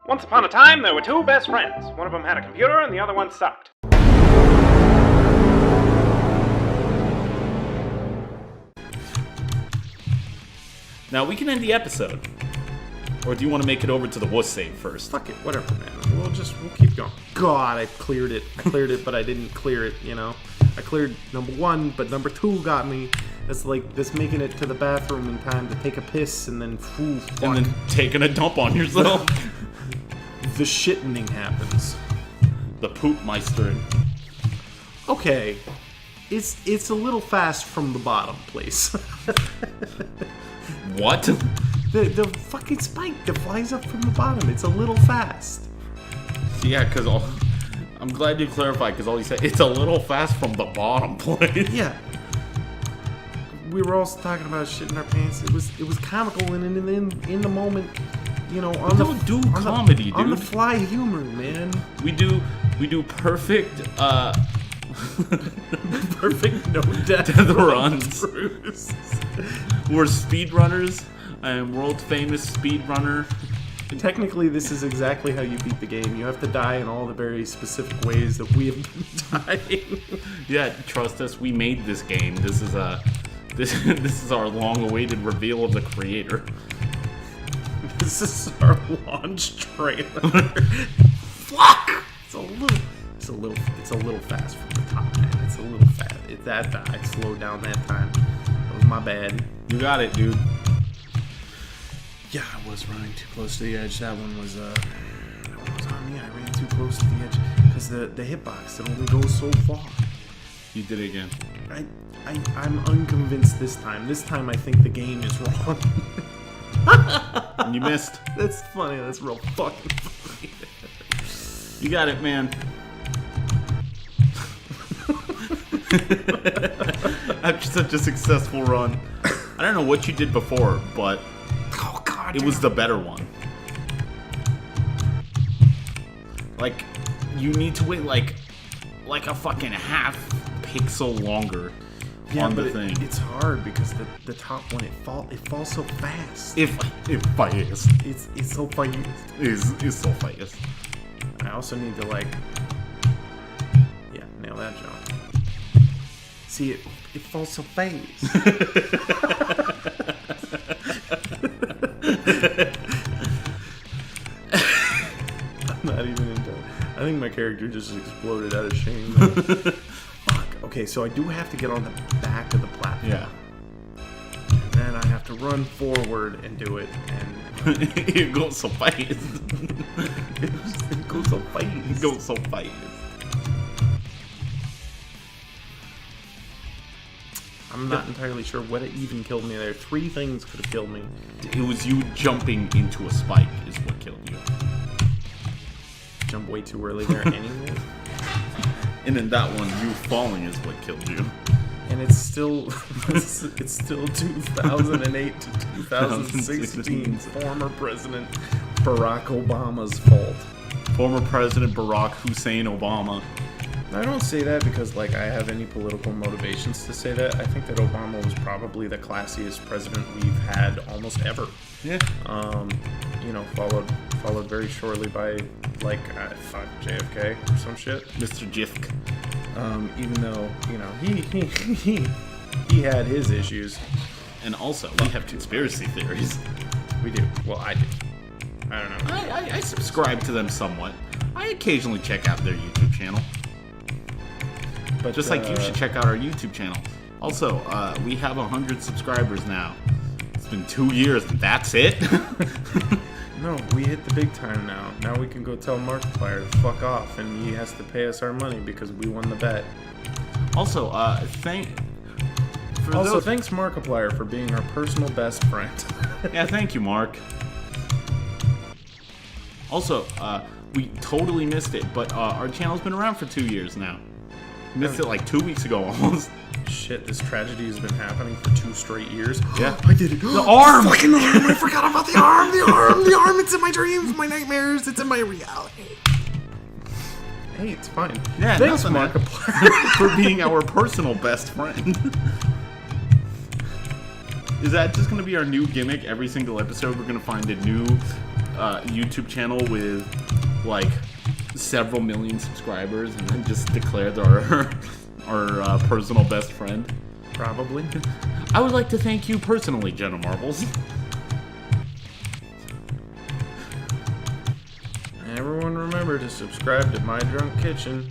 Once upon a time, there were two best friends. One of them had a computer and the other one sucked. Now, we can end the episode. Or do you want to make it over to the wuss save first? Fuck it, whatever, man. We'll keep going. God, I cleared it, but I didn't clear it, you know? I cleared number 1, but number 2 got me. It's like this making it to the bathroom in time to take a piss and then, fuck. And then taking a dump on yourself. The shittening happens. The poop meistering. Okay, it's a little fast from the bottom, please. What? The fucking spike that flies up from the bottom. It's a little fast. Yeah, because I'm glad you clarified, because all you said, it's a little fast from the bottom place. Yeah. We were also talking about shit in our pants. It was comical and in the moment, you know, on comedy, dude. On the fly humor, man. We do perfect perfect no death runs. We're speedrunners. I am world famous speedrunner. Technically, this is exactly how you beat the game. You have to die in all the very specific ways that we have been dying. Yeah, trust us. We made this game. This is our long-awaited reveal of the creator. This is our launch trailer. Fuck! It's a little fast from the top, man. It's a little fast. I slowed down that time. That was my bad. You got it, dude. Yeah, I was running too close to the edge. That one was on me. I ran too close to the edge because the hitbox, it only goes so far. You did it again. I'm unconvinced this time. This time I think the game is wrong. And you missed. That's funny. That's real fucking funny. You got it, man. After such a successful run. I don't know what you did before, but it was the better one. Like, you need to wait like a fucking half pixel longer on the thing. It's hard because the top one it falls so fast. If fast. It's so fast. It's so fast. I also need to nail that jump. See it falls so fast. I'm not even into it. I think my character just exploded out of shame. Fuck. Okay, so I do have to get on the back of the platform. Yeah. And then I have to run forward and do it. And it goes so fast. it goes so fast. It goes so fast. I'm not entirely sure what even killed me there. 3 things could have killed me. It was you jumping into a spike is what killed you. Jump way too early there anyway. And then that one, you falling is what killed you. And it's still 2008 to 2016 former President Barack Obama's fault. Former President Barack Hussein Obama. I don't say that because I have any political motivations to say that. I think that Obama was probably the classiest president we've had almost ever. Yeah. Followed very shortly by JFK or some shit. Mr. Jifk. Even though he had his issues. And also, we have conspiracy theories. We do. Well, I do. I don't know. I subscribe to them somewhat. I occasionally check out their YouTube channel. But just like you should check out our YouTube channel. Also, we have 100 subscribers now. It's been 2 years, and that's it? No, we hit the big time now. Now we can go tell Markiplier to fuck off, and he has to pay us our money because we won the bet. Also, thanks Markiplier for being our personal best friend. Yeah, thank you, Mark. Also, we totally missed it, but our channel's been around for 2 years now. Missed it 2 weeks ago almost. Shit, this tragedy has been happening for 2 straight years. Yeah. I did it. The arm! Fucking arm! I forgot about the arm! The arm! It's in my dreams, my nightmares, it's in my reality. Hey, it's fine. Yeah, thanks, Markiplier, for being our personal best friend. Is that just going to be our new gimmick? Every single episode, we're going to find a new YouTube channel with like several million subscribers and then just declared our personal best friend? Probably. I would like to thank you personally, Jenna Marbles. Everyone remember to subscribe to My Drunk Kitchen.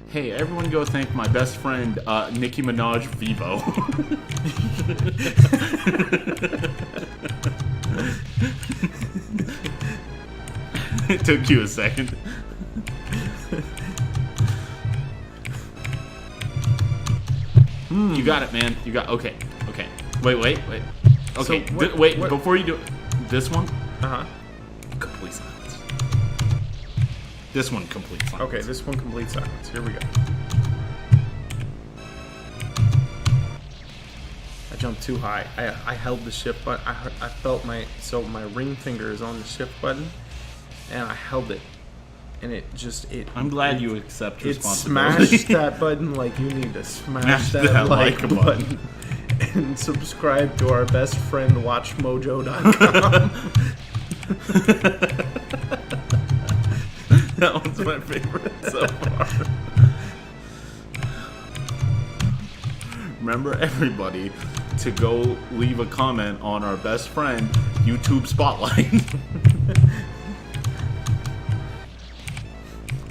Hey, everyone go thank my best friend, Nicki Minaj Vivo. It took you a second. You got it, man. You got. Okay. Wait. Okay. So, what- wait. what- Before you do this one, Uh-huh. complete silence. This one, complete silence. Okay, this one complete silence. Here we go. I jumped too high. I held the shift button. I felt my ring finger is on the shift button, and I held it, and I'm glad you accept it responsibility. smashed that button like you need to smash that like button. And subscribe to our best friend WatchMojo.com. That one's my favorite so far. Remember, everybody, to go leave a comment on our best friend YouTube Spotlight.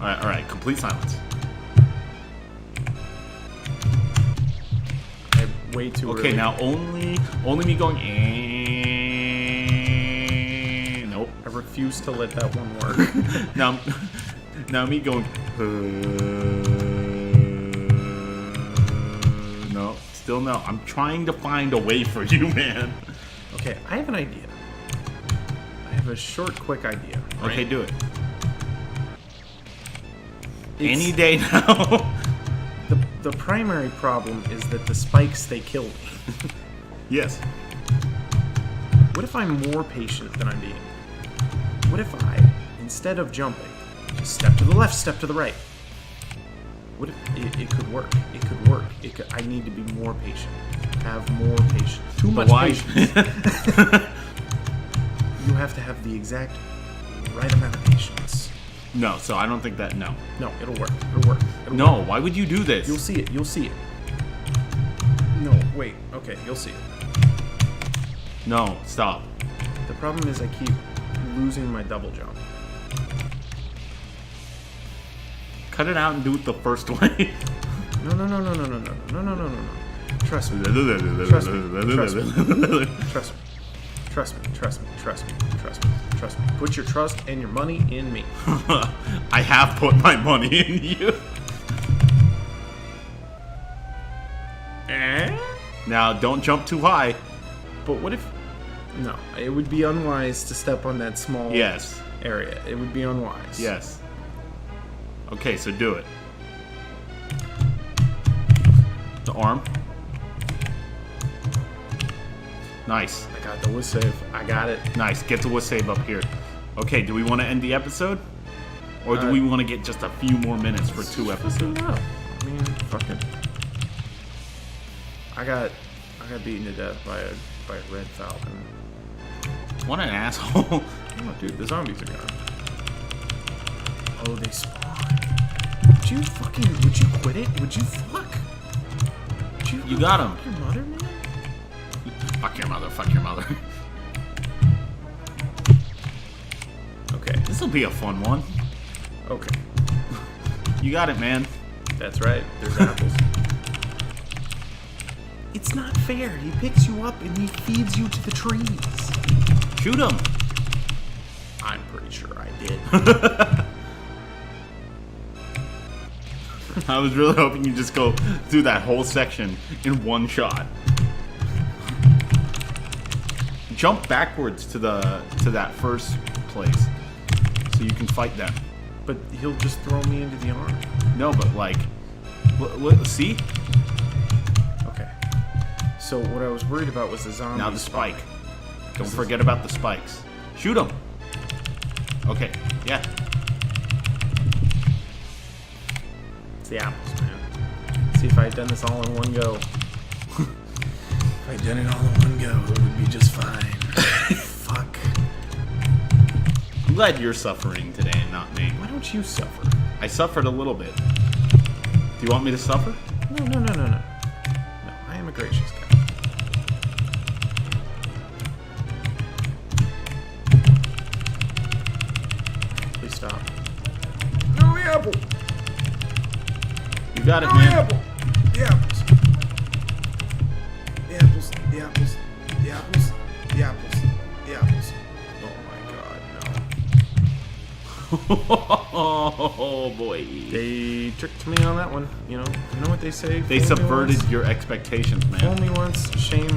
All right, complete silence. Way too early. Okay, now only me going. Nope. I refuse to let that one work. Now me going. No, still no. I'm trying to find a way for you, man. Okay, I have an idea. I have a short, quick idea. Right? Okay, do it. It's- Any day now. The primary problem is that the spikes, they kill me. Yes. What if I'm more patient than I'm being? What if I, instead of jumping, just step to the left, step to the right? What if it could work? It could work. I need to be more patient. Have more patience. Too much patience. You have to have the exact right amount of patience. No, so I don't think that. No. No, it'll work. It'll work. It'll No. work. Why would you do this? You'll see it. You'll see it. No, wait. Okay, you'll see it. No. Stop. The problem is I keep losing my double jump. Cut it out and do it the first way. No. Trust me. Trust me. Put your trust and your money in me. I have put my money in you. Now, don't jump too high. But what if... No, it would be unwise to step on that small Yes. area. It would be unwise. Yes. Okay, so do it. The arm. Nice. I got the whiz save. I got it. Nice. Get the whiz save up here. Okay, do we want to end the episode? Or do we want to get just a few more minutes for 2 episodes? No. I mean, fuck it. I got beaten to death by a red falcon. What an asshole. Oh, dude, the zombies are gone. Oh, they spawn. Would you quit it? Would you fuck? Would You got him. fuck your mother, man? Fuck your mother, fuck your mother. Okay. This'll be a fun one. Okay. You got it, man. That's right. There's apples. It's not fair. He picks you up and he feeds you to the trees. Shoot him. I'm pretty sure I did. I was really hoping you just go through that whole section in one shot. Jump backwards to that first place so you can fight them. But he'll just throw me into the arm. No, but like, see? Okay. So what I was worried about was the zombie. Now the spike. Don't forget about the spikes. Shoot them. Okay, yeah. It's the apples, man. See, if I had done this all in one go. If I had done it all in one go, it would be just fine. Fuck. I'm glad you're suffering today and not me. Why don't you suffer? I suffered a little bit. Do you want me to suffer? No. No, I am a gracious guy. Please stop. No, the apple! You got it, No, man. the apple! The apples. The apples. The apples. The apples. The apples. The apples. Oh my god, no. Oh boy. They tricked me on that one. You know what they say? They Fool me subverted once, your expectations, Fool man. me once, shame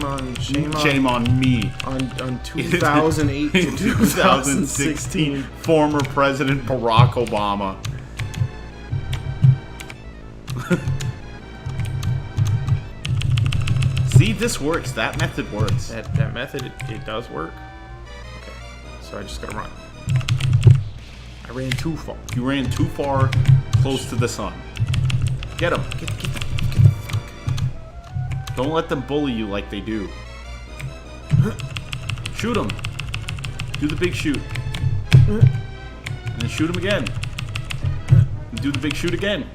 on Shame on me. on 2008 to 2016. Former President Barack Obama. See, this works. That method works. That method, it does work. Okay, so I just gotta run. I ran too far. You ran too far close to the sun. Get him. Get the fuck. Don't let them bully you like they do. Shoot him. Do the big shoot. And then shoot him again. And do the big shoot again.